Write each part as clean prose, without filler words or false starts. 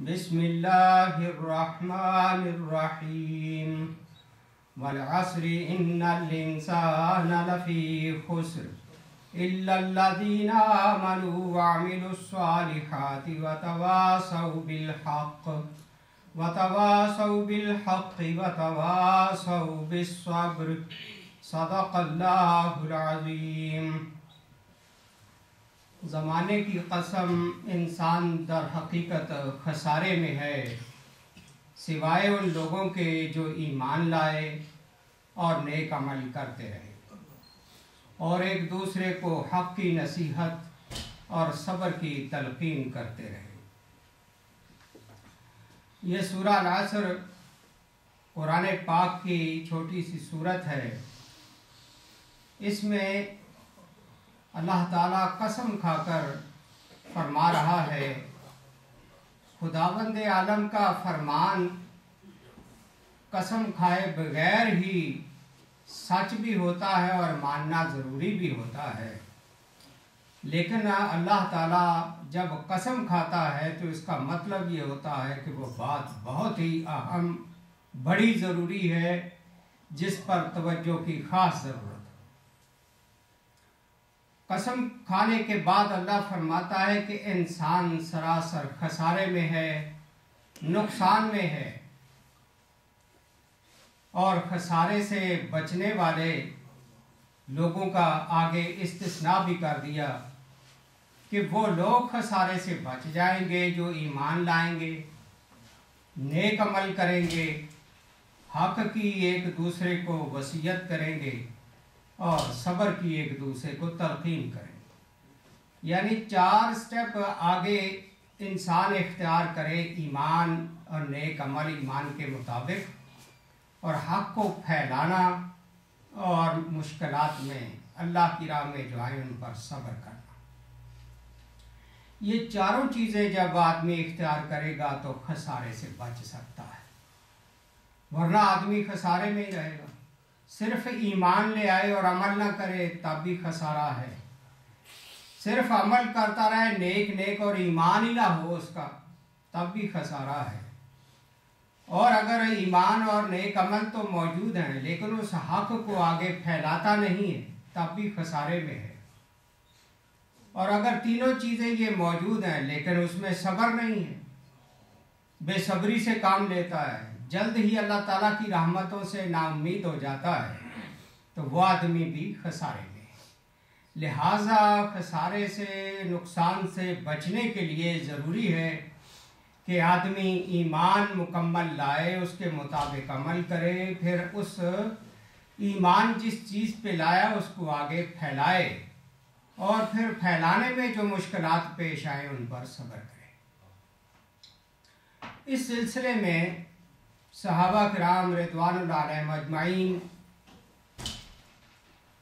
बिस्मिल्लाहिर्रहमानिर्रहीम वल अस्रि इन्नल इंसाना लफी खुस्र इल्लल्लज़ीना आमनू व अमिलुस्सालिहाति व तवासौ बिल हक़्क़ि बिस्सब्र सदक़ल्लाहुल अज़ीम। ज़माने की कसम, इंसान दर हकीकत खसारे में है सिवाय उन लोगों के जो ईमान लाए और नेक अमल करते रहे और एक दूसरे को हक़ की नसीहत और सब्र की तलक़ीन करते रहे। ये सूरह अल-असर कुरान पाक की छोटी सी सूरत है। इसमें अल्लाह ताला कसम खाकर फरमा रहा है, खुदावंद आलम का फरमान कसम खाए बगैर ही सच भी होता है और मानना ज़रूरी भी होता है। लेकिन अल्लाह ताला जब कसम खाता है तो इसका मतलब ये होता है कि वो बात बहुत ही अहम, बड़ी ज़रूरी है, जिस पर तवज्जो की ख़ास ज़रूरत है। कसम खाने के बाद अल्लाह फरमाता है कि इंसान सरासर खसारे में है, नुकसान में है, और खसारे से बचने वाले लोगों का आगे इस्तिस्ना भी कर दिया कि वो लोग खसारे से बच जाएंगे जो ईमान लाएंगे, नेक अमल करेंगे, हक़ की एक दूसरे को वसीयत करेंगे और सब्र की एक दूसरे को तलक़ीन करेंगे। यानी 4 स्टेप आगे इंसान इख्तियार करे, ईमान और नेक अमल ईमान के मुताबिक, और हक़ को फैलाना और मुश्किलात में अल्लाह की राह में जो आए उन पर सब्र करना। ये चारों चीज़ें जब आदमी इख्तियार करेगा तो खसारे से बच सकता है, वरना आदमी खसारे में ही रहेगा। सिर्फ ईमान ले आए और अमल ना करे तब भी खसारा है, सिर्फ अमल करता रहे नेक और ईमान ही ना हो उसका तब भी खसारा है। और अगर ईमान और नेक अमल तो मौजूद हैं लेकिन उस हक़ को आगे फैलाता नहीं है तब भी खसारे में है। और अगर तीनों चीज़ें ये मौजूद हैं लेकिन उसमें सब्र नहीं है, बेसब्री से काम लेता है, जल्द ही अल्लाह ताला की रहमतों से नाउम्मीद हो जाता है, तो वो आदमी भी खसारे में है। लिहाजा खसारे से, नुकसान से बचने के लिए ज़रूरी है कि आदमी ईमान मुकम्मल लाए, उसके मुताबिक अमल करे, फिर उस ईमान जिस चीज़ पे लाया उसको आगे फैलाए और फिर फैलाने में जो मुश्किलात पेश आए उन पर सब्र करे। इस सिलसिले में सहाबा किराम रिज़वानुल्लाह अलैहिम अजमाइन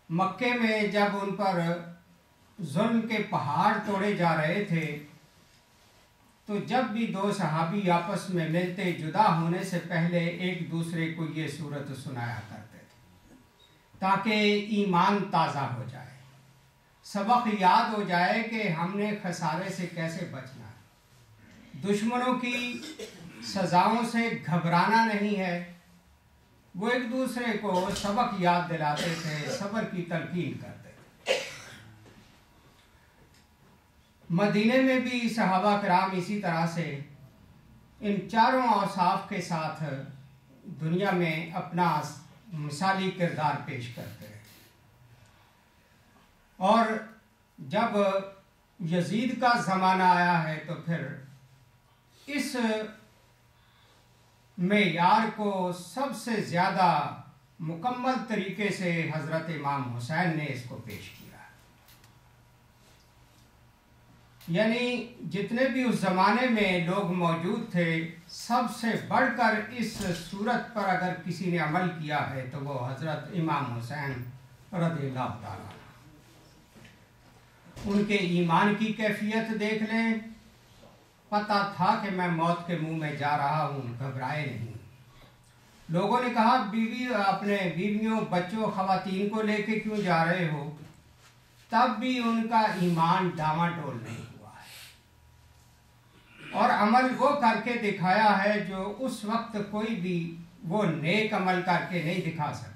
मक्के में जब उन पर जुल्म के पहाड़ तोड़े जा रहे थे तो जब भी 2 सहाबी आपस में मिलते जुदा होने से पहले एक दूसरे को ये सूरत सुनाया करते थे ताकि ईमान ताज़ा हो जाए, सबक याद हो जाए कि हमने खसारे से कैसे बचना है, दुश्मनों की सज़ाओं से घबराना नहीं है। वो एक दूसरे को सबक याद दिलाते थे, सब्र की तलकीन करते थे। मदीने में भी सहाबा किराम इसी तरह से इन चारों औसाफ के साथ दुनिया में अपना मिसाली किरदार पेश करते हैं। और जब यजीद का ज़माना आया है तो फिर इस मेयार को सबसे ज़्यादा मुकम्मल तरीके से हज़रत इमाम हुसैन ने इसको पेश किया। यानी जितने भी उस ज़माने में लोग मौजूद थे, सबसे बढ़कर इस सूरत पर अगर किसी ने अमल किया है तो वो हज़रत इमाम हुसैन रज़ियल्लाहु ताला। उनके ईमान की कैफियत देख लें, पता था कि मैं मौत के मुंह में जा रहा हूँ, घबराए नहीं। लोगों ने कहा अपने बीवियों, बच्चों, ख़वातीन को लेके क्यों जा रहे हो, तब भी उनका ईमान डामाडोल नहीं हुआ है। और अमल वो करके दिखाया है जो उस वक्त कोई भी वो नेक अमल करके नहीं दिखा सका।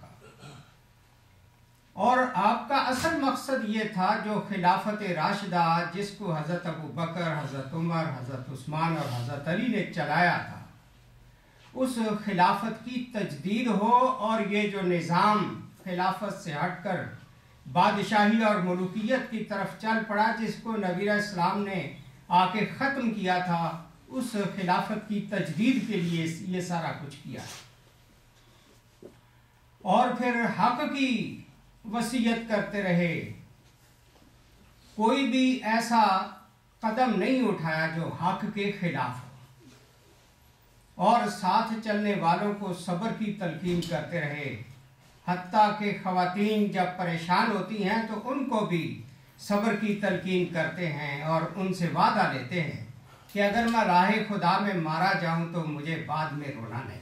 और आपका असल मकसद ये था जो खिलाफत राशिदा जिसको हज़रत अबू बकर, हज़रत उमर, हज़रत उस्मान और हज़रत अली ने चलाया था, उस खिलाफत की तजदीद हो और ये जो निज़ाम खिलाफत से हटकर बादशाही और मुल्कियत की तरफ चल पड़ा जिसको नबी इस्लाम ने आके ख़त्म किया था, उस खिलाफत की तजदीद के लिए ये सारा कुछ किया। और फिर हक की वसीयत करते रहे, कोई भी ऐसा कदम नहीं उठाया जो हक के खिलाफ हो, और साथ चलने वालों को सब्र की तलकीन करते रहे। हत्ता के ख़वातीन जब परेशान होती हैं तो उनको भी सब्र की तलकीन करते हैं और उनसे वादा लेते हैं कि अगर मैं राह खुदा में मारा जाऊं तो मुझे बाद में रोना नहीं।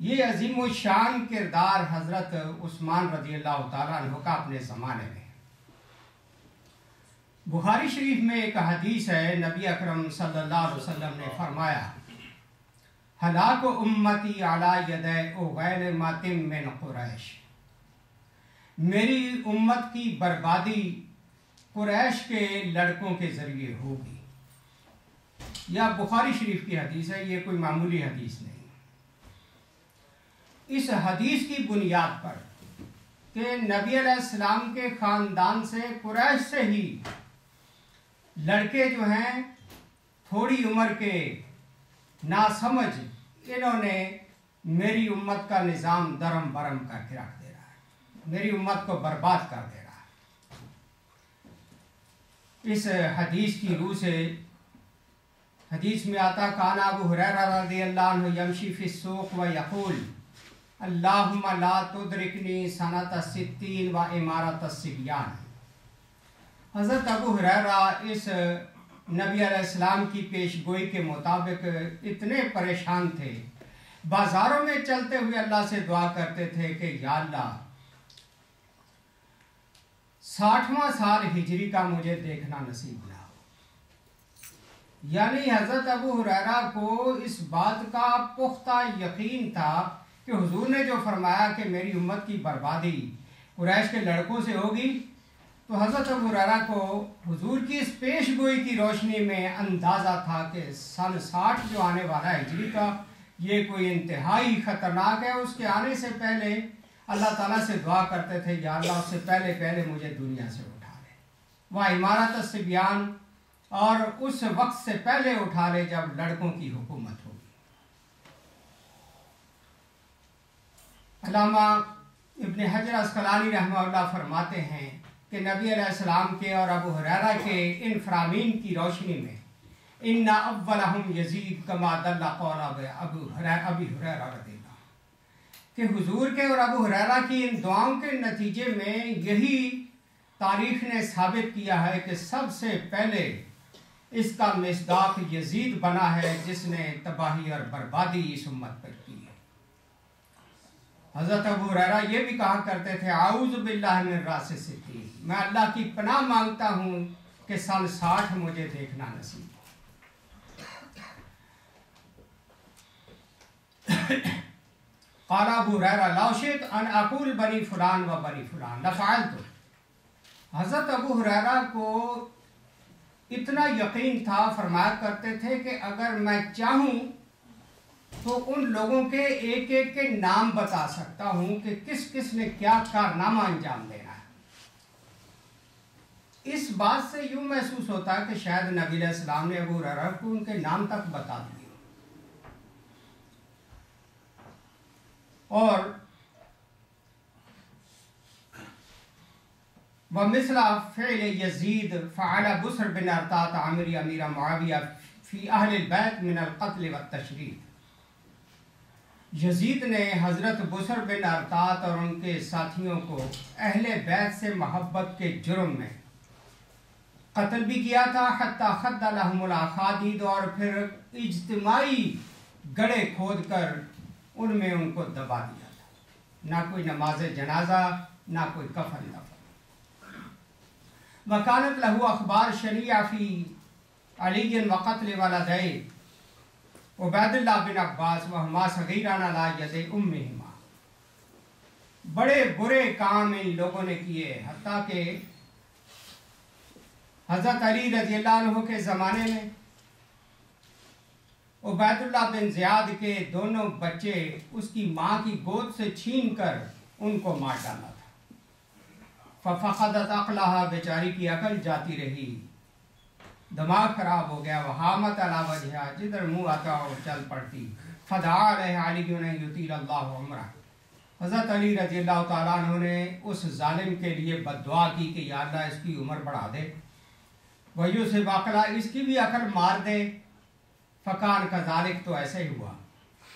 ये अजीम शान किरदार हज़रत उस्मान रज़ियल्लाहु ताला अन्हु का अपने ज़माने में। बुखारी शरीफ में एक हदीस है, नबी अकरम सल्लल्लाहु अलैहि वसल्लम ने फरमाया, हलाक उम्मती अला यदै उगैल मातिम मिन कुरैश, मेरी उम्मत की बर्बादी कुरैश के लड़कों के ज़रिए होगी। यह बुखारी शरीफ की हदीस है, ये कोई मामूली हदीस नहीं। इस हदीस की बुनियाद पर कि नबी अलैहिस्सलाम के ख़ानदान से कुरैश से ही लड़के जो हैं थोड़ी उम्र के नासमझ, इन्होंने मेरी उम्मत का निज़ाम दरम बरम करके रख दे रहा है, मेरी उम्मत को बर्बाद कर दे रहा है। इस हदीस की रूह से हदीस में आता, काना अबू हुरैरा रज़ियल्लाहु अन्हु यमशी फिस्सूक़ व यक़ूल अल्लाहुम्मा ला तुदरिकनी सनत सित्तीन व इमारत सिबियान। हज़रत अबू हुरैरा इस नबी अलैहिस्सलाम की पेशगोई के मुताबिक इतने परेशान थे, बाज़ारों में चलते हुए अल्लाह से दुआ करते थे कि या अल्लाह 60वां साल हिजरी का मुझे देखना नसीब ना हो। यानी हज़रत अबू हुरैरा को इस बात का पुख्ता यकीन था कि हुजूर ने जो फरमाया कि मेरी उम्मत की बर्बादी कुरैश के लड़कों से होगी, तो हज़रत अबू हुरैरा को हुजूर की इस पेशगोई की रोशनी में अंदाज़ा था कि सन 60 जो आने वाला है हिजरी का, ये कोई इंतहाई ख़तरनाक है। उसके आने से पहले अल्लाह ताला से दुआ करते थे, या अल्लाह उससे पहले पहले मुझे दुनिया से उठा ले, वह इमारत से बयान, और उस वक्त से पहले उठा ले जब लड़कों की हुकूमत होगी। अल्लामा इब्न हजर अस्कलानी रहमतुल्लाह फरमाते हैं कि नबी अलैहिस्सलाम के और अबू हुरैरा के इन फरामीन की रोशनी में इन्ना अव्वलहुम यजीद कमा दल्ला कौल अबी हुरैरा रज़ियल्लाहु, कि हुजूर के और अबू हुरैरा की इन दुआओं के नतीजे में यही तारीख़ ने साबित किया है कि सबसे पहले इसका मिस्दाक यजीद बना है जिसने तबाही और बर्बादी इस उम्मत पर की है। हज़रत अबू हुरैरा ये भी कहा करते थे, आऊज़ु बिल्लाहि मिन रास सित्तीन, मैं अल्लाह की पनाह मांगता हूँ कि सन 60 मुझे देखना नसीब हो। क़ाला अबू हुरैरा लौ शिअत अन अक़ूल बनी फुलान व बनी फुलान लफ़अल्तु। हज़रत अबू हुरैरा को इतना यकीन था, फरमाया करते थे कि अगर मैं चाहूँ तो उन लोगों के एक एक के नाम बता सकता हूँ कि किस किस ने क्या कारनामा अंजाम देना है। इस बात से यूँ महसूस होता है कि शायद नबी अलैहिस्सलाम ने अबू हुरैरा को उनके नाम तक बता दिए। और वमिसला फ़िअल यज़ीद फ़अल बुस्र बिन अरतात आमिरी अमीर मुआविया फ़ी अहलिल बैत मिनल क़त्ल व तशरीद। यज़ीद ने हज़रत बुस्र बिन अरतात और उनके साथियों को अहले बैत से मोहब्बत के जुर्म में कत्ल भी किया था। हत्ता खद्दा लहुमुल अखादीद, और फिर इज्तिमाई गड़े खोद कर उनमें उनको दबा दिया था। ना कोई नमाज जनाजा, ना कोई कफन दफन। वकानत लहू अखबार शनिया फ़ी अली वक़त्ल वलदै उबैदुल्लाह बिन अब्बास वहुमा सगीरान अला यदि उम्मिहिमा। बड़े बुरे काम इन लोगों ने किए, हत्ता कि हज़रत अली रज़ियल्लाहु अन्हु के ज़माने में उबैदुल्लाह बिन ज़ियाद के दोनों बच्चे उसकी माँ की गोद से छीन कर उनको मार डाला था। फ़क़दत अक़लहा, बेचारी की अकल जाती रही, दिमाग खराब हो गया। वहामत अला वजहा, जिधर मुँह आता वो चल पड़ती। फ़दआ अलैहा अलियुन युतीलल्लाहु उम्रह, हज़रत अली रज़ियल्लाहु ताला अन्हु ने उस जालिम के लिए बद्दुआ की कि या अल्लाह इसकी उम्र बढ़ा दे, वयू से बाकला, इसकी भी अकल मार दे। फ़कान कज़ालिक, तो ऐसे ही हुआ।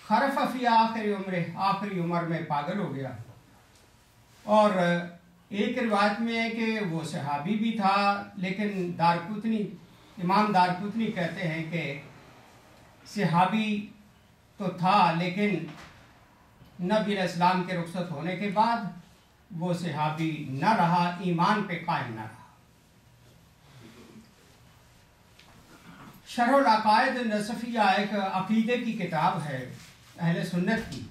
खरफ़ फ़ी आखिरी उम्र, आखिरी उम्र में पागल हो गया। और एक रिवायत में है कि वो सहाबी भी था, लेकिन दारकुतनी, इमाम दारकुतनी कहते हैं कि सहाबी तो था, लेकिन नबी अलैहिस्सलाम के रुखसत होने के बाद वो सहाबी न रहा, ईमान पे कायम न रहा। शरहुल अक़ाइद नसफिया एक अक़ीदे की किताब है अहले सुन्नत की।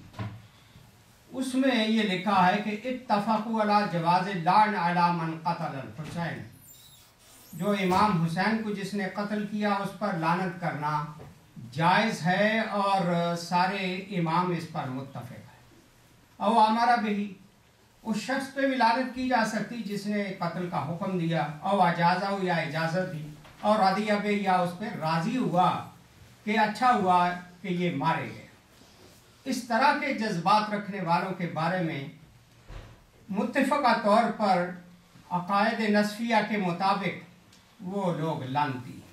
उसमें ये लिखा है कि इत्तफ़क़ू अला जवाज़ लान अला मन क़तल अल हुसैन, जो इमाम हुसैन को जिसने कत्ल किया उस पर लानत करना जायज़ है और सारे इमाम इस पर मुत्तफ़िक़ है। और हमारा भी उस शख्स पे भी लानत की जा सकती जिसने कत्ल का हुक्म दिया, और अजाज़ा हो या इजाज़त दी, और रदिया बे, या उस पर राज़ी हुआ कि अच्छा हुआ कि ये मारे गए। इस तरह के जज्बात रखने वालों के बारे में मुत्तफ़क़ा तौर पर अक़ाइद नस्फिया के मुताबिक वो लोग लानती।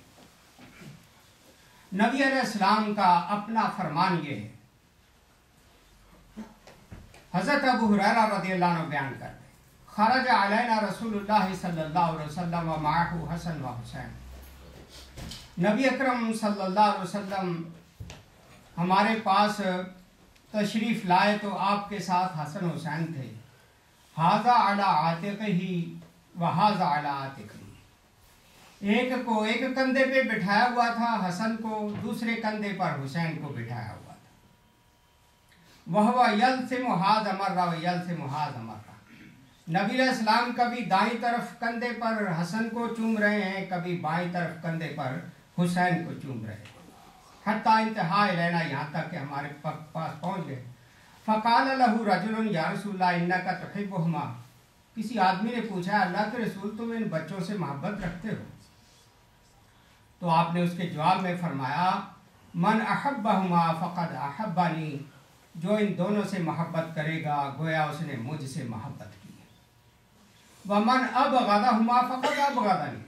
नबी अलैहिस्सलाम का अपना फरमान ये है, हज़रत अबू हुरैरा रज़ियल्लाहु अन्हु बयान करते हैं, खरज अलैना रसूलुल्लाह सल्लल्लाहु अलैहि वसल्लम व माअहु हसन व हुसैन, नबी अकरम सल्लल्लाहु अलैहि वसल्लम हमारे पास तशरीफ़ लाए तो आपके साथ हसन हुसैन थे। हाज़ा अला आतिक़ही व हाज़ा अला आतिक़ही, एक को एक कंधे पे बिठाया हुआ था हसन को, दूसरे कंधे पर हुसैन को बिठाया हुआ था। वह यल्सिमु हाज़ा मर्रा व यल्सिमु हाज़ा मर्रा, नबी अलैहिस्सलाम कभी दाईं तरफ कंधे पर हसन को चूम रहे हैं, कभी बाईं तरफ कंधे पर हुसैन को चूम रहे हैं। हत्ता इंतहा इलैना, यहाँ तक कि हमारे पास पहुँच गए। फ़क़ाल लहू रजुलन या रसूलल्लाह इन्नका तुहिब्बुहुमा, किसी आदमी ने पूछा अल्लाह के रसूल तुम इन बच्चों से मोहब्बत रखते हो? तो आपने उसके जवाब में फरमाया, मन अहब्बहुमा फ़क़द अहब्बनी, जो इन दोनों से मोहब्बत करेगा गोया उसने मुझसे मोहब्बत की है। व मन अबग़दहुमा फ़क़द अबग़दनी,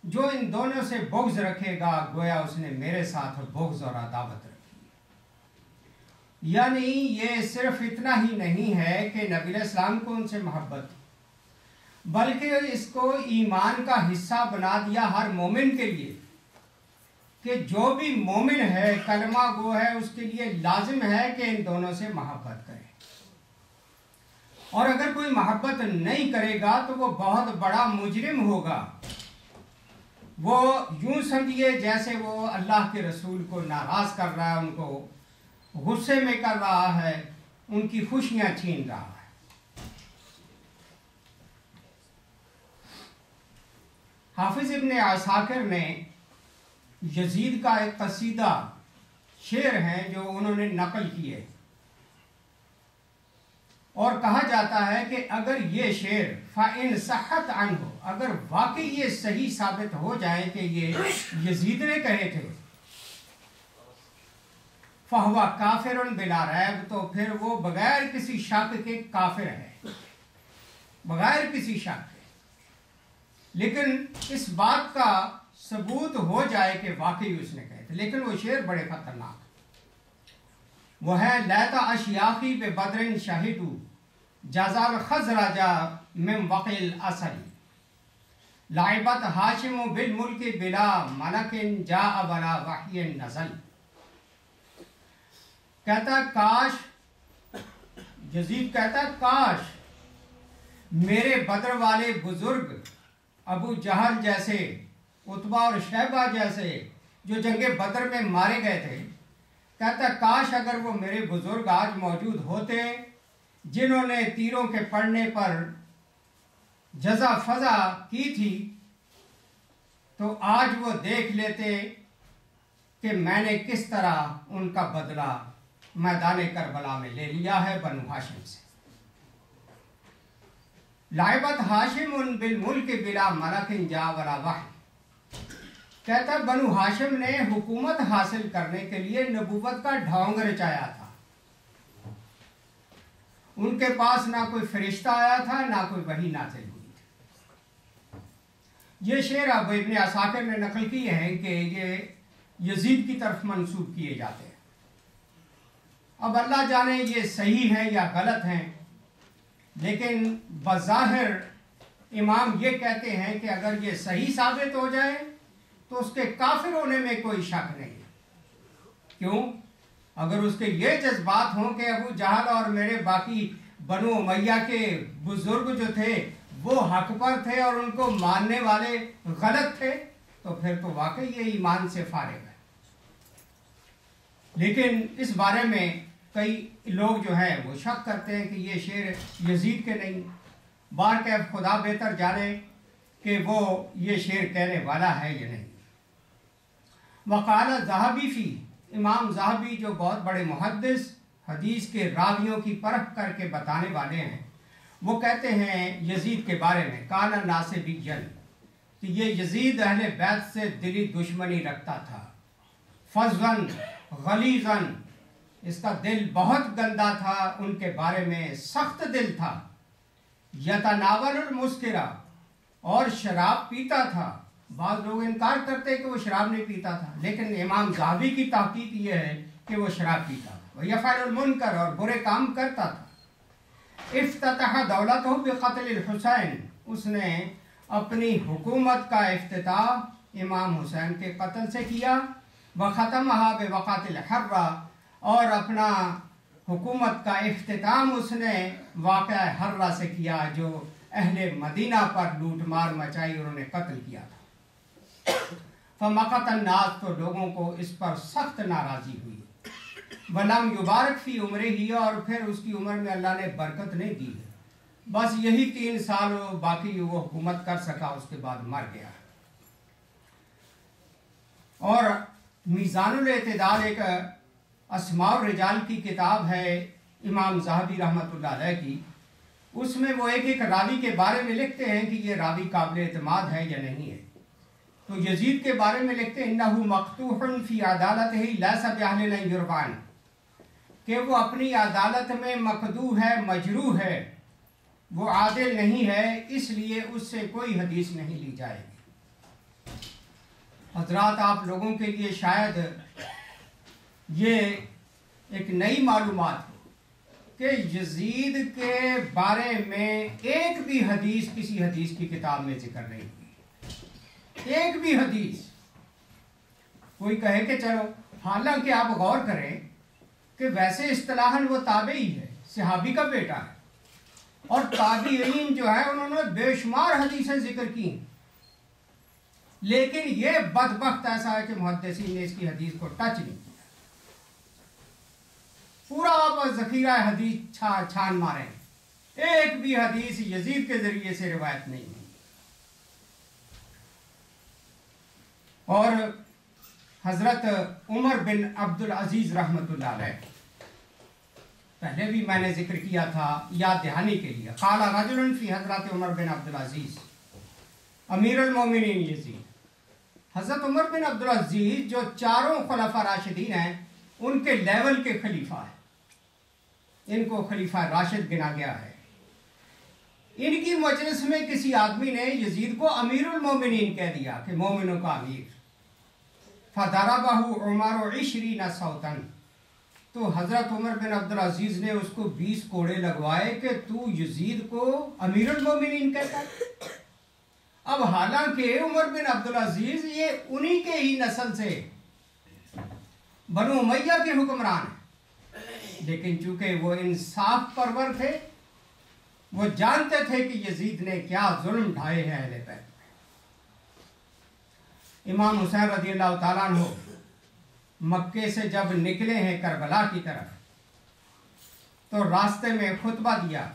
जो इन दोनों से बुग़्ज़ रखेगा गोया उसने मेरे साथ बुग़्ज़ और अदावत रखी है। यानी ये सिर्फ इतना ही नहीं है कि नबी अलैहिस्सलाम को उनसे मोहब्बत, बल्कि इसको ईमान का हिस्सा बना दिया हर मोमिन के लिए, कि जो भी मोमिन है कलमा गो है उसके लिए लाजिम है कि इन दोनों से मोहब्बत करे। और अगर कोई मोहब्बत नहीं करेगा तो वो बहुत बड़ा मुजरिम होगा। वो यूं समझिए जैसे वो अल्लाह के रसूल को नाराज कर रहा है, उनको गुस्से में कर रहा है, उनकी खुशियां छीन रहा है। हाफिज इब्न असाकिर ने यजीद का एक कसीदा शेर है जो उन्होंने नकल किए, और कहा जाता है कि अगर ये शेर फ़इन सहत अन्हु, अगर वाकई ये सही साबित हो जाए कि ये यजीद ने कहे थे, फ़हुवा काफिरुन बिला रैब, तो फिर वो बगैर किसी शक के काफिर है, बगैर किसी शक के। लेकिन इस बात का सबूत हो जाए कि वाकई उसने कहे थे। लेकिन वो शेर बड़े खतरनाक, वो है लैता अशियाखी बे बदरिन शाहिदू जज़ाल खज़राजा मिन वक़िल असली, लाइबत हाशिमु बिल मुल्क बिला मलकिन जा वला वहियन नज़ल। कहता काश, यजीद कहता काश मेरे बदर वाले बुजुर्ग अबू जहल जैसे उतबा और शैबा जैसे जो जंगे बदर में मारे गए थे, कहता काश अगर वो मेरे बुजुर्ग आज मौजूद होते जिन्होंने तीरों के पड़ने पर जजा फजा की थी, तो आज वो देख लेते कि मैंने किस तरह उनका बदला मैदान करबला में ले लिया है बनु हाशिम से। लाइबत हाशिम उन बिल मुल्क बिला मलकिन जा वला वाहिद, कहता बनु हाशिम ने हुकूमत हासिल करने के लिए नबूवत का ढोंग रचाया था। उनके पास ना कोई फरिश्ता आया था, ना कोई वही नाज़िल हुई थी। ये शेर अब इब्न असाकिर ने नकल किए हैं कि ये यजीद की तरफ मंसूब किए जाते हैं। अब अल्लाह जाने ये सही है या गलत हैं, लेकिन बज़ाहिर इमाम ये कहते हैं कि अगर ये सही साबित हो जाए तो उसके काफिर होने में कोई शक नहीं। क्यों? अगर उसके ये जज्बात हों कि अबू जहल और मेरे बाकी बनु उमैया के बुजुर्ग जो थे वो हक पर थे और उनको मानने वाले गलत थे, तो फिर तो वाकई ये ईमान से फारिग है। लेकिन इस बारे में कई लोग जो है वो शक करते हैं कि ये शेर यजीद के नहीं, बार के खुदा बेहतर जाने कि वो ये शेर कहने वाला है या नहीं। वक़ाल ज़हाबी फ़ी, इमाम ज़हाबी जो बहुत बड़े मुहद्दिस हदीस के रावियों की परख करके बताने वाले हैं, वो कहते हैं यजीद के बारे में, काना नासिबियन, कि ये यजीद अहले बैत से दिली दुश्मनी रखता था। फज़न गलीज़न, इसका दिल बहुत गंदा था, उनके बारे में सख्त दिल था। यतनावलुल मुस्किरा, और शराब पीता था। बाद लोग इनकार करते हैं कि वो शराब नहीं पीता था, लेकिन इमाम ज़हाबी की तहकीक ये है कि वो शराब पीता था। यफ़अलुल मुनकर, और बुरे काम करता था। इफ्ततह दौलतहु बिक़त्लिल हुसैन, उसने अपनी हुकूमत का इफ्तिताह इमाम हुसैन के कत्ल से किया। व ख़तमहा बिवक़ातिल हर्रा, और अपना हुकूमत का इख्तिताम उसने वाक़या हर्रा से किया जो अहले मदीना पर लूट मार मचाई, उन्होंने कत्ल किया था। फ़मक़त अन्नास, तो लोगों को इस पर सख्त नाराज़ी हुई। वलम युबारक फ़ी उम्र ही, और फिर उसकी उम्र में अल्लाह ने बरकत नहीं दी है। बस यही 3 साल बाकी वो हुकूमत कर सका, उसके बाद मर गया। और मीज़ानुल एतदाल एक अस्माउर रिजाल की किताब है इमाम ज़हाबी रहमतुल्लाह अलैह की, उसमें वो एक एक रावी के बारे में लिखते हैं कि ये रावी काबिल एतमाद है या नहीं है। तो यजीद के बारे में लिखते हैं इन्नहु मक़तूहुन फ़ी अदालतिही लैसा बिअहलिन अन युरफ़ान, कि वो अपनी अदालत में मकदू है, मजरू है, वो आदिल नहीं है, इसलिए उससे कोई हदीस नहीं ली जाएगी। हज़रात, आप लोगों के लिए शायद ये एक नई मालूमात हो कि यजीद के बारे में एक भी हदीस किसी हदीस की किताब में जिक्र नहीं हुई, एक भी हदीस। कोई कहे कि चलो, हालांकि आप गौर करें कि वैसे इस्तिलाहन वो ताबई है, सहाबी का बेटा है, और ताबईन जो है उन्होंने बेशुमार हदीसें जिक्र की, लेकिन ये बदबख्त ऐसा है कि मुहद्दिसीन ने इसकी हदीस को टच नहीं किया। पूरा आप ज़ख़ीरा हदीस छान मारे, एक भी हदीस यजीद के जरिए से रिवायत नहीं हुई। और हज़रत उमर बिन अब्दुल अजीज़ रहमतुल्लाह अलैह, पहले भी मैंने जिक्र किया था याद दहानी के लिए, क़ाला रजुलन फ़ी हज़रत उमर बिन अब्दुल अजीज़ अमीरुल मोमिनीन यजीद। हज़रत उमर बिन अब्दुल अजीज़ जो चारों खुलफा राशिदीन हैं, उनके लेवल के खलीफा है, इनको खलीफा राशिद गिना गया है। इनकी मजलिस में किसी आदमी ने यजीद को अमीरुल मोमिनीन कह दिया कि मोमिनों का अमीर। फदरबहु उमर 20 सौतन, तो हज़रत उमर बिन अब्दुल अजीज़ ने उसको 20 कोड़े लगवाए कि तू यजीद को अमीरुल मोमिनीन कहता है। अब हालांकि उमर बिन अब्दुल अजीज़ ये उन्हीं के ही नस्ल से बनु उमैया के हुक्मरान हैं, लेकिन चूंकि वो इंसाफ परवर थे, वो जानते थे कि यजीद ने क्या जुल्म ढाए हैं अहले बैत। इमाम हुसैन रज़ियल्लाहु ताला अन्हु मक्के से जब निकले हैं करबला की तरफ, तो रास्ते में खुतबा दिया।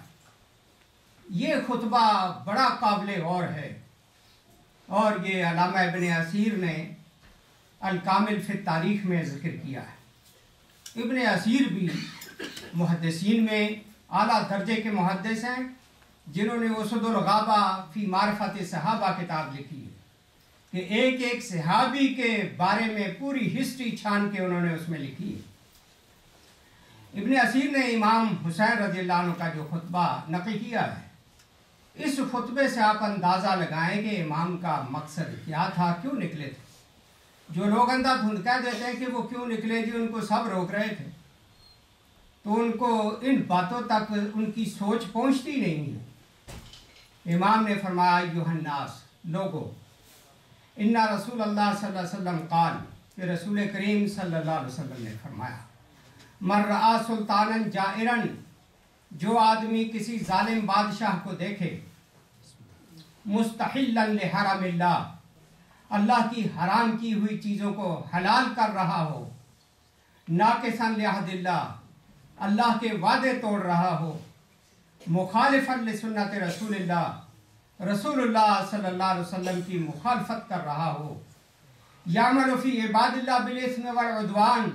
ये खुतबा बड़ा काबिल गौर है और ये अल्लामा इब्न असीर ने अल कामिल फित तारीख में ज़िक्र किया है। इब्न असीर भी मुहद्दिसीन में आला दर्जे के मुहद्दिस हैं, जिन्होंने उसदुल गाबा फी मारिफत सहाबा किताब लिखी है कि एक एक सहाबी के बारे में पूरी हिस्ट्री छान के उन्होंने उसमें लिखी है। इब्न असीर ने इमाम हुसैन रज़ियल्लाहु अन्हु का जो खुतबा नक़ल किया है, इस खुतबे से आप अंदाज़ा लगाएं कि इमाम का मकसद क्या था, क्यों निकले थे। जो लोग अंधाधुंध कह देते हैं कि वो क्यों निकले जी, उनको सब रोक रहे थे, तो उनको इन बातों तक उनकी सोच पहुंचती नहीं है। इमाम ने फरमाया, अय्युहन्नास, लोगो, इन्ना रसूल अल्लाह सल्लल्लाहु अलैहि वसल्लम क़ाल, कि रसूल करीम सल्लल्लाहु अलैहि वसल्लम ने फरमाया, मर रआ सुल्तानन जाइरन, जो आदमी किसी जालिम बादशाह को देखे, मुस्तहिल्लन लिहरमिल्लाह, अल्लाह की हराम की हुई चीज़ों को हलाल कर रहा हो, नाकिसन लिअहदिल्लाह, अल्लाह के वादे तोड़ रहा हो, मुखालिफन लिसुन्नत रसूलिल्लाह, रसूलुल्लाह सल्लल्लाहु अलैहि वसल्लम की मुखालफत कर रहा हो, यामलु फी इबादिल्लाह बिल इस्म वल उद्वान,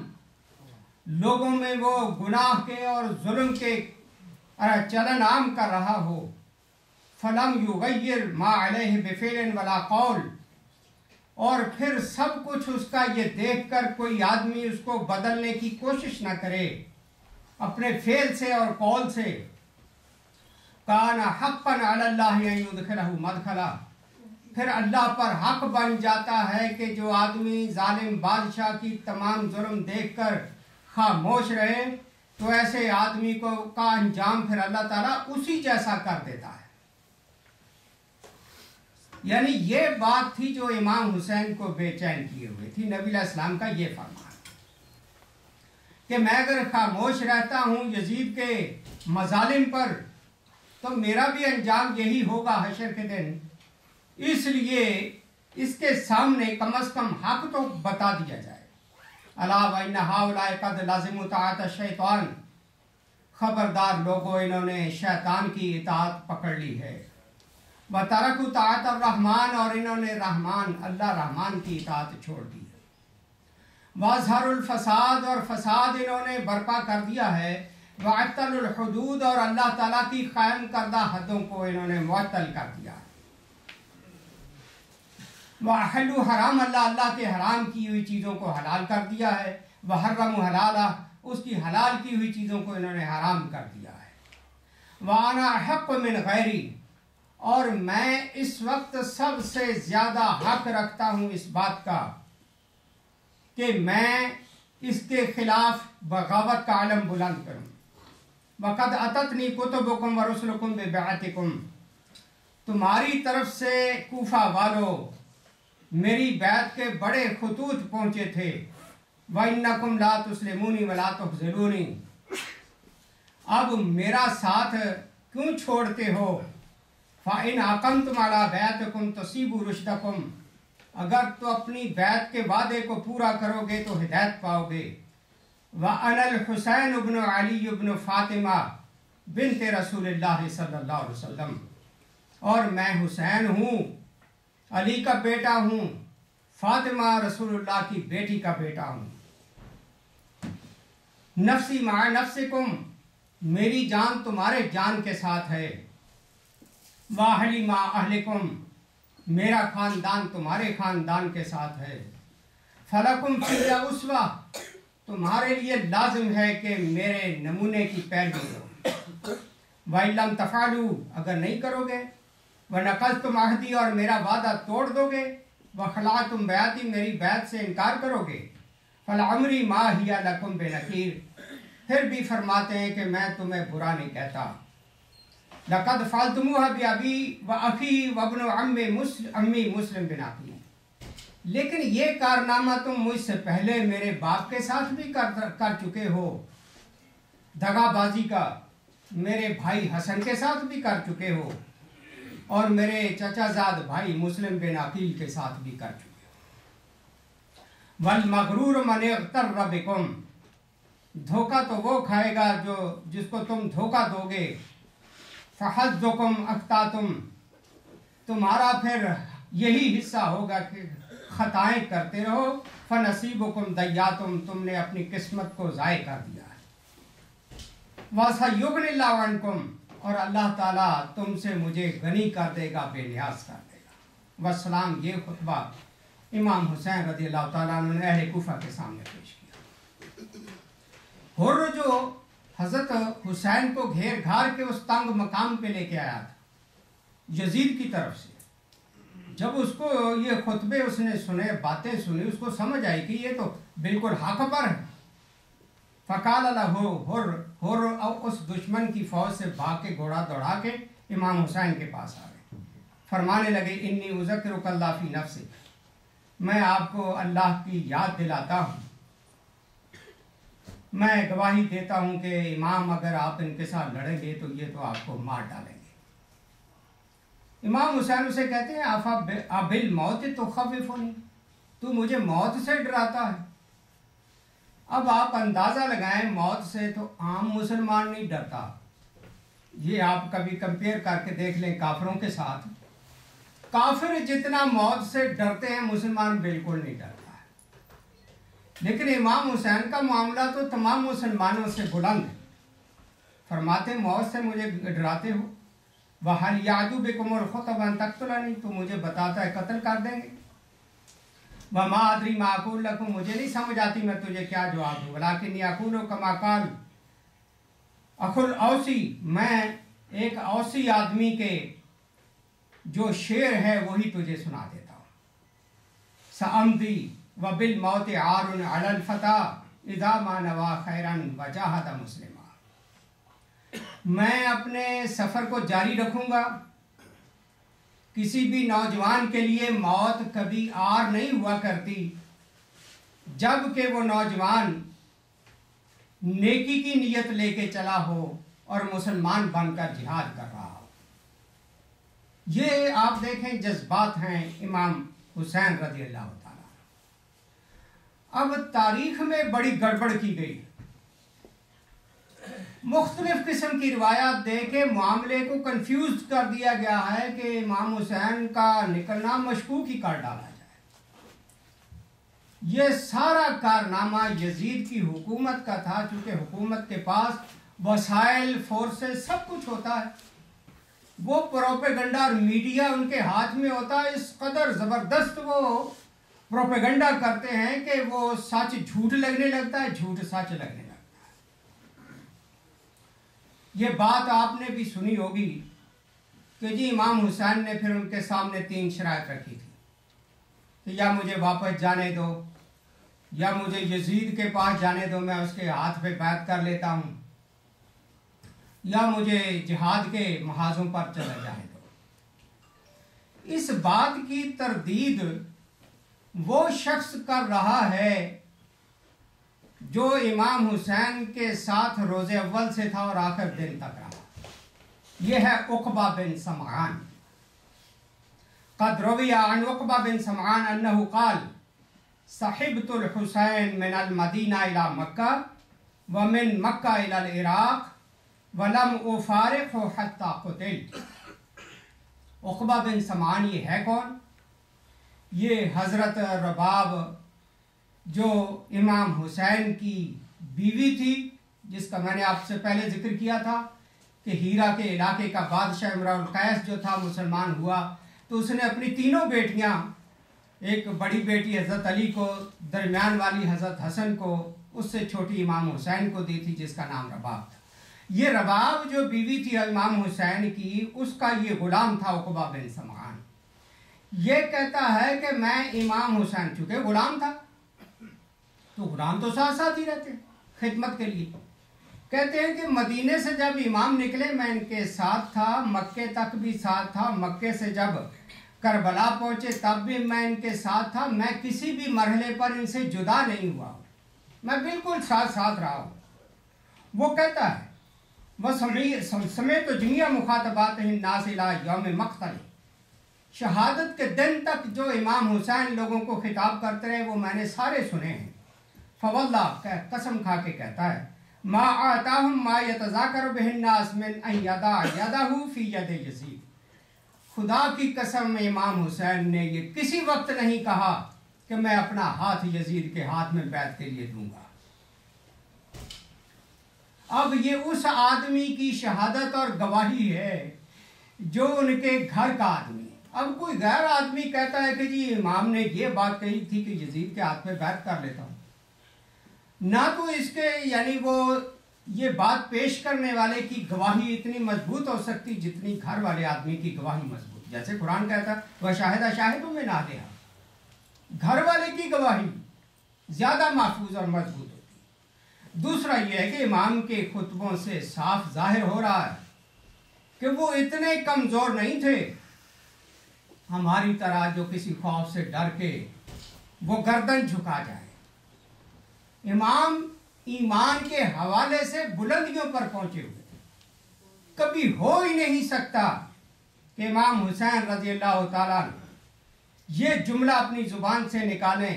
लोगों में वो गुनाह के और जुल्म के चलन आम कर रहा हो, फलम युगय्यर मा अलैहि बिफिलन वला कौल, और फिर सब कुछ उसका ये देखकर कोई आदमी उसको बदलने की कोशिश न करे अपने फेल से और कौल से, काना हक़्क़न अलल्लाहि अन युदखिलहु मदखला, फिर अल्लाह पर हक बन जाता है कि जो आदमी जालिम बादशाह की तमाम जुर्म देखकर खामोश रहे, तो ऐसे आदमी को का अंजाम फिर अल्लाह ताला उसी जैसा कर देता है। यानी ये बात थी जो इमाम हुसैन को बेचैन किए हुए थी। नबी अलैहिस्सलाम का ये फरमान कि मैं अगर खामोश रहता हूँ यजीद के मजालिम पर, तो मेरा भी अंजाम यही होगा हशर के दिन, इसलिए इसके सामने कम से कम हक तो बता दिया जाए। अला व इन्ना हाउलाए कद लाज़िमु ताअत शैतान, खबरदार लोगों, इन्होंने शैतान की इताअत पकड़ ली है। व तरकु ताअत अर्रहमान, और इन्होंने रहमान अल्लाह रहमान की इताअत छोड़ दी है। वज़हरुल फसाद, और फसाद इन्होंने बर्पा कर दिया है। वअतलुल हुदूद, और अल्लाह ताला की कायम करदा हदों को इन्होंने मुअत्तल कर दिया है। वअहल्लु हराम, अल्लाह के हराम की हुई चीज़ों को हलाल कर दिया है। वहर्रमु हलाला, उसकी हलाल की हुई चीज़ों को इन्होंने हराम कर दिया है। वाना हक़्क़ु मिन गैरी, और मैं इस वक्त सबसे ज़्यादा हक रखता हूँ इस बात का कि मैं इसके खिलाफ बगावत का आलम बुलंद करूँ। वक़द अततनी कुतुबुकुम व रुसुलुकुम बिबैअतिकुम, तुम्हारी तरफ से कूफा वालों मेरी बैत के बड़े खतूत पहुँचे थे। व इन्नकुम ला तुस्लिमूनी व ला तुखज़िलूनी, अब मेरा साथ क्यों छोड़ते हो। फ़इन अक़मतुम अला बैतिकुम तुसीबू रुश्दकुम, अगर तो अपनी बैत के वादे को पूरा करोगे तो हिदायत पाओगे। व अनल हुसैन इब्न अली इब्न फ़ातिमा बिन्त रसूलिल्लाह सल्लल्लाहु अलैहि वसल्लम, और मैं हुसैन हूँ, अली का बेटा हूँ, फ़ातिमा रसूलुल्लाह की बेटी का बेटा हूँ। नफ्सी मा नफ्सिकुम, मेरी जान तुम्हारे जान के साथ है। वाहली मा अहलिकुम, मेरा ख़ानदान तुम्हारे ख़ानदान के साथ है। फलकुम फिया उस्वा, तुम्हारे लिए लाजिम है कि मेरे नमूने की पैरवी करो। वइल्लम तफ़अलू, अगर नहीं करोगे, व नक़ज़्तुम अहदी, और मेरा वादा तोड़ दोगे, व ख़लअतुम बैअती, मेरी बैत से इनकार करोगे, फ़लअम्री मा हिया लकुम बिनकीर, फिर भी फरमाते हैं कि मैं तुम्हें बुरा नहीं कहता। लक़द फ़अल्तुमूहा बिअबी व अख़ी व इब्न अम्मी मुस्लिम बिन अक़ील, लेकिन ये कारनामा तुम मुझसे पहले मेरे बाप के साथ भी कर चुके हो, दगाबाजी का मेरे भाई हसन के साथ भी कर चुके हो, और मेरे चचाजाद भाई मुस्लिम बिन अक़ील के साथ भी कर चुके हो। वल मगरूर मन इग़्तर बिकुम, धोखा तो वो खाएगा जो जिसको तुम धोखा दोगे। फ़हज़्ज़ुकुम अख़्तातुम, तुम्हारा फिर यही हिस्सा होगा कि खताएं करते रहो। फ़नसीबुकुम दय्यातुम, तुमने अपनी किस्मत को ज़ाय कर दिया है। वसयुग़निल्लाहु अन्कुम, और अल्लाह ताला तुमसे मुझे गनी कर देगा, बेनियाज कर देगा। वसलाम, ये खुतबा इमाम हुसैन रज़ियल्लाहु ताला अन्हु ने अहले कूफा के सामने पेश किया। हुर्र जो हज़रत हुसैन को घेर घार के उस तंग मकाम पे लेके आया था यजीद की तरफ से, जब उसको ये खुतबे उसने सुने, बातें सुनी, उसको समझ आई कि ये तो बिल्कुल हक पर है। फ़क़ाल लहू हुर्र उस दुश्मन की फौज से भाग के घोड़ा दौड़ा के इमाम हुसैन के पास आ गए। फरमाने लगे, इन्नी उज़क्किरुकल्लाह फ़ी नफ़्सिक, मैं आपको अल्लाह की याद दिलाता हूँ, मैं गवाही देता हूँ कि इमाम अगर आप इनके साथ लड़ेंगे तो ये तो आपको मार डालेंगे। इमाम हुसैन उसे कहते हैं, अबिल मौत तो खफ़िफ़ुनी, तू मुझे मौत से डराता है। अब आप अंदाज़ा लगाएं, मौत से तो आम मुसलमान नहीं डरता। ये आप कभी कंपेयर करके देख लें काफिरों के साथ। काफिर जितना मौत से डरते हैं, मुसलमान बिल्कुल नहीं डरता है। लेकिन इमाम हुसैन का मामला तो तमाम मुसलमानों से बुलंद है। फरमाते, मौत से मुझे डराते हो, वहल यादू बिकुमुल खुतबन तक़्तुलनी, तो मुझे बताता है कत्ल कर देंगे। वमा अदरी मा अक़ूलु लकुम, मुझे नहीं समझ आती मैं तुझे क्या जवाब दूँ। वलाकिन्नी अक़ूलु कमा क़ाल अखुल औसी, मैं एक औसी आदमी के जो शेर है वही तुझे सुना देता हूँ। सअमदी व बिल मौत आरुन अलल फता इज़ा मा नवा खैरन वजाहद मुस्लिमा, मैं अपने सफ़र को जारी रखूँगा। किसी भी नौजवान के लिए मौत कभी आर नहीं हुआ करती जब कि वो नौजवान नेकी की नीयत लेके चला हो और मुसलमान बनकर जिहाद कर रहा हो। ये आप देखें जज्बात हैं इमाम हुसैन रज़ियल्लाहु ताला। अब तारीख में बड़ी गड़बड़ की गई, मुख्तलिफ किस्म की रिवायात दे के मामले को कंफ्यूज कर दिया गया है कि इमाम हुसैन का निकलना मशकूक ही कर डाला जाए। ये सारा कारनामा यजीद की हुकूमत का था, चूंकि हुकूमत के पास वसाइल, फोर्सेस, सब कुछ होता है। वो प्रोपेगंडा और मीडिया उनके हाथ में होता है। इस कदर ज़बरदस्त वो प्रोपेगंडा करते हैं कि वो सच झूठ लगने लगता है, झूठ सच लगने लगता है। ये बात आपने भी सुनी होगी कि जी इमाम हुसैन ने फिर उनके सामने 3 शराइत रखी थी कि या मुझे वापस जाने दो, या मुझे यजीद के पास जाने दो, मैं उसके हाथ पे बैत कर लेता हूँ, या मुझे जिहाद के महाजों पर चला जाने दो। इस बात की तरदीद वो शख्स कर रहा है जो इमाम हुसैन के साथ रोज़े अव्वल से था और आखिर दिन तक रहा। यह है उक़बा बिन समआन। क़द रुविया अन उक़बा बिन समआन अन्नहु क़ाल सहिबतुल हुसैन मिनल मदीना इला मक्का व मिन मक्का इलल इराक़ वलम उफ़ारिक़हु हत्ता क़ुतिल। उक़बा बिन समआन ये है कौन? ये हज़रत रबाब जो इमाम हुसैन की बीवी थी, जिसका मैंने आपसे पहले जिक्र किया था कि हीरा के इलाके का बादशाह इमरुल कैस जो था मुसलमान हुआ, तो उसने अपनी 3 बेटियां, एक बड़ी बेटी हज़रत अली को, दरमियान वाली हज़रत हसन को, उससे छोटी इमाम हुसैन को दी थी, जिसका नाम रबाब था। ये रबाब जो बीवी थी इमाम हुसैन की, उसका ये गुलाम था उक़बा बिन समआन। ये कहता है कि मैं इमाम हुसैन, चूँकि गुलाम था तो गुलाम तो साथ साथ ही रहते हैं खिदमत के लिए। कहते हैं कि मदीने से जब इमाम निकले मैं इनके साथ था, मक्के तक भी साथ था, मक्के से जब करबला पहुँचे तब भी मैं इनके साथ था। मैं किसी भी मरहले पर इनसे जुदा नहीं हुआ, मैं बिल्कुल साथ साथ रहा हूँ। वो कहता है वह समय तो जमिया मुखातबात नासिला यौम मक़तल, शहादत के दिन तक जो इमाम हुसैन लोगों को खिताब करते रहे वो मैंने सारे सुने हैं। फवल्ला कसम खा के कहता है, मा आताहुम मा यतज़ाकर बिहिन नास मिन अन यदा यदाहु फी यद यज़ीद। खुदा की कसम इमाम हुसैन ने ये किसी वक्त नहीं कहा कि मैं अपना हाथ यजीद के हाथ में बैत के लिए दूंगा। अब ये उस आदमी की शहादत और गवाही है जो उनके घर का आदमी है। अब कोई गैर आदमी कहता है कि जी इमाम ने ये बात कही थी कि यजीद के हाथ में बैत कर लेता हूं, ना तो इसके यानी वो ये बात पेश करने वाले की गवाही इतनी मजबूत हो सकती जितनी घर वाले आदमी की गवाही मजबूत। जैसे कुरान कहता वह शाहिदा शाहिदों में ना दे, घर वाले की गवाही ज्यादा महफूज और मजबूत होती। दूसरा यह है कि इमाम के खुतबों से साफ जाहिर हो रहा है कि वो इतने कमजोर नहीं थे हमारी तरह जो किसी खौफ से डर के वो गर्दन झुका जाए। इमाम ईमान के हवाले से बुलंदियों पर पहुंचे हुए थे। कभी हो ही नहीं सकता कि इमाम हुसैन रज़ी अल्लाह तआला ये जुमला अपनी जुबान से निकालें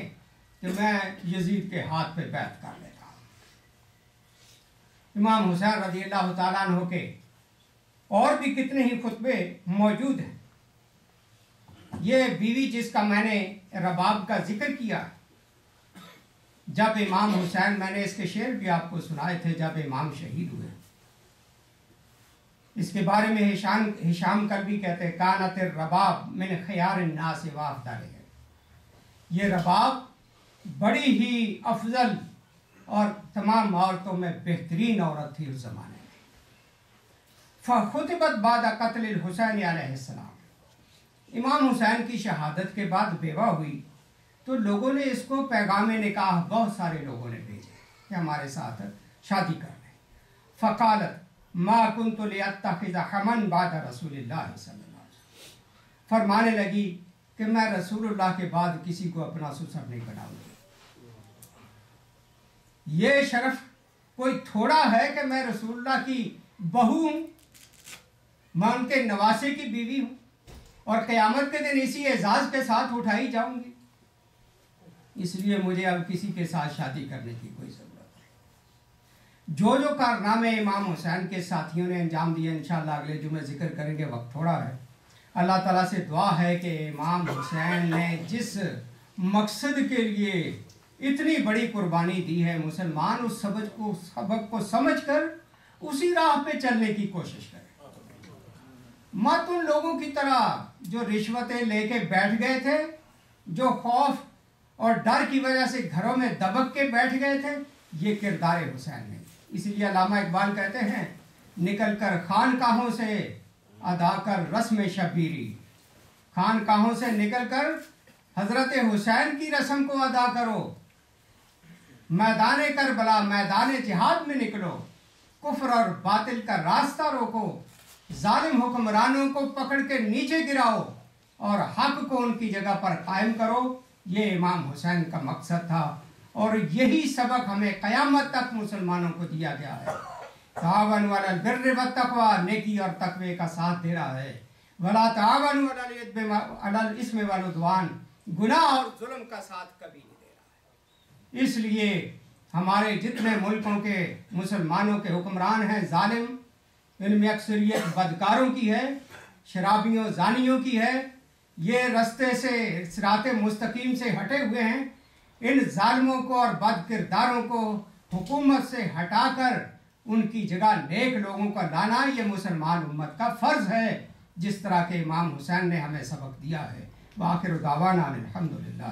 कि मैं यजीद के हाथ पे बैत कर लेता हूं। इमाम हुसैन रज़ी अल्लाह तआला अन्हु के और भी कितने ही खुतबे मौजूद हैं। ये बीवी जिसका मैंने रबाब का जिक्र किया, जब इमाम हुसैन, मैंने इसके शेर भी आपको सुनाए थे जब इमाम शहीद हुए। इसके बारे में हिशाम कल्बी कहते हैं, कानत रबाब मिन खयार नास वाफदार। ये रबाब बड़ी ही अफजल और तमाम औरतों में बेहतरीन औरत थी उस जमाने में। फ़खुतिबत बाद क़त्ल हुसैन अलैहिस्सलाम, इमाम हुसैन की शहादत के बाद बेवा हुई तो लोगों ने इसको पैगाम निकाह बहुत सारे लोगों ने भेजे कि हमारे साथ शादी कर लें। फ़कालत मा कुन्तु लिअत्तखिज़ हमन बाद रसूलिल्लाह सल्लल्लाहु अलैहि वसल्लम, फरमाने लगी कि मैं रसूलुल्लाह के बाद किसी को अपना ससुर नहीं बनाऊंगी। ये शरफ कोई थोड़ा है कि मैं रसूलुल्लाह की बहू हूं, मैं उनके नवासे की बीवी हूं और क़यामत के दिन इसी एजाज के साथ उठाई जाऊंगी। इसलिए मुझे अब किसी के साथ शादी करने की कोई ज़रूरत नहीं। जो जो कारनामे इमाम हुसैन के साथियों ने अंजाम दिए इंशाअल्लाह अगले जुमे जिक्र करेंगे, वक्त थोड़ा है। अल्लाह ताला से दुआ है कि इमाम हुसैन ने जिस मकसद के लिए इतनी बड़ी कुर्बानी दी है, मुसलमान उस सबक को समझ कर उसी राह पे चलने की कोशिश करें। मत उन लोगों की तरह जो रिश्वतें लेके बैठ गए थे, जो खौफ और डर की वजह से घरों में दबक के बैठ गए थे, ये किरदार हुसैन नहीं। इसलिए अल्लामा इकबाल कहते हैं, निकल कर खानकाहों से अदा कर रस्म शबीरी, खानकाहों से निकल कर हजरत हुसैन की रस्म को अदा करो। मैदान करबला मैदान जिहाद में निकलो, कुफ्र और बातिल का रास्ता रोको, जालिम हुक्मरानों को पकड़ के नीचे गिराओ और हक को उनकी जगह पर कायम करो। ये इमाम हुसैन का मकसद था और यही सबक हमें क़यामत तक मुसलमानों को दिया गया है। तावन अलल बिर्रि वत्तक़वा, नेकी और तकवे का साथ दे रहा है। वला तावन अलल इस्मि वल उद्वान, गुनाह और जुल्म का साथ कभी नहीं दे रहा है। इसलिए हमारे जितने मुल्कों के मुसलमानों के हुक्मरान हैं जालिम, इनमें अक्सरियत बदकारों की है, शराबियों जानियों की है, ये रास्ते से सिराते मुस्तकीम से हटे हुए हैं। इन जालिमों को और बद किरदारों को हुकूमत से हटाकर उनकी जगह नेक लोगों का लाना ये मुसलमान उम्मत का फ़र्ज़ है, जिस तरह के इमाम हुसैन ने हमें सबक दिया है। वाखिर दावाना अल्हम्दुलिल्लाह।